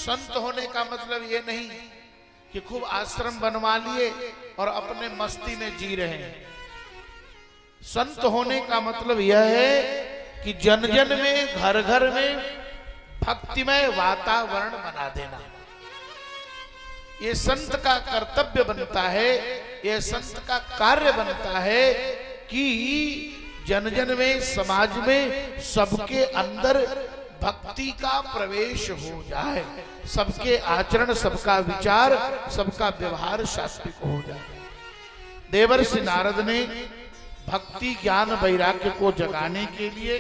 संत होने का मतलब ये नहीं कि खूब आश्रम बनवा लिए और अपने मस्ती में जी रहे हैं। संत होने का मतलब यह है कि जन जन में, घर घर में भक्तिमय वातावरण बना देना। ये संत का कर्तव्य बनता है, ये संत का कार्य बनता है कि जन जन में, समाज में सबके अंदर भक्ति का प्रवेश हो जाए, सबके आचरण, सबका विचार, सबका व्यवहार सात्विक हो जाए। देवर्षि नारद ने भक्ति, ज्ञान, वैराग्य को जगाने के लिए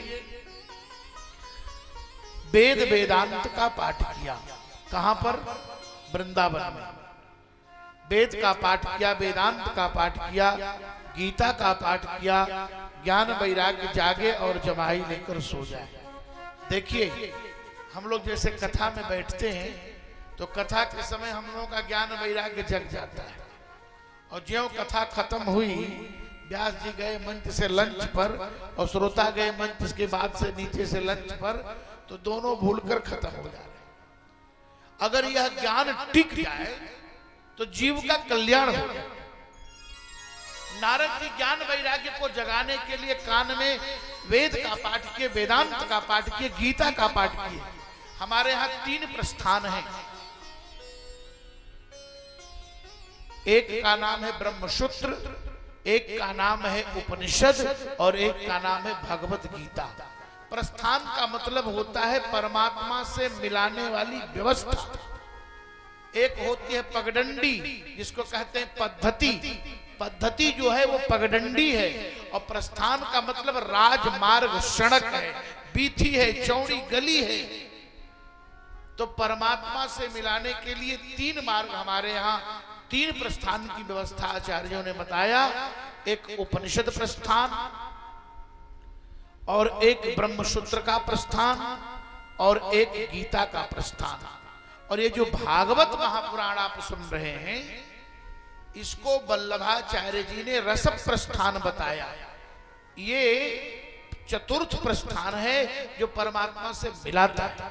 वेद वेदांत का पाठ किया। कहां पर? वृंदावन में। वेद का पाठ किया, वेदांत का पाठ किया, गीता का पाठ किया। ज्ञान वैराग्य जागे और जमाई लेकर सो जाए। देखिए, हम लोग जैसे कथा में बैठते हैं तो कथा के समय हम लोगों का ज्ञान वैराग्य जग जाता है, और ज्यों कथा खत्म हुई, व्यास जी गए मंच से लंच पर और श्रोता गए मंच के बाद से नीचे से लंच पर, तो दोनों भूलकर खत्म हो जा रहे। अगर यह ज्ञान टिक जाए तो जीव का कल्याण हो जाए। नारद जी ज्ञान वैराग्य को जगाने के लिए कान में वेद का पाठ किए, वेदांत का पाठ किए, गीता का पाठ किए। हमारे यहाँ 3 प्रस्थान हैं। एक का नाम है ब्रह्मसूत्र, एक का नाम है उपनिषद और एक का नाम है भगवत गीता। प्रस्थान का मतलब होता है परमात्मा से मिलाने वाली व्यवस्था। एक होती है पगडंडी, जिसको कहते हैं पद्धति। पद्धति जो है वो पगडंडी है, और प्रस्थान का मतलब राजमार्ग, सड़क है, बीथी है, चौड़ी गली है। तो परमात्मा से मिलाने के लिए 3 मार्ग हमारे यहाँ, 3 प्रस्थान की व्यवस्था आचार्यों ने बताया। एक उपनिषद प्रस्थान, और एक ब्रह्मसूत्र का प्रस्थान, और एक गीता का प्रस्थान। और ये जो भागवत महापुराण आप सुन रहे हैं, इसको वल्लभाचार्य जी ने रस प्रस्थान बताया। ये चतुर्थ प्रस्थान है जो परमात्मा से मिलाता है।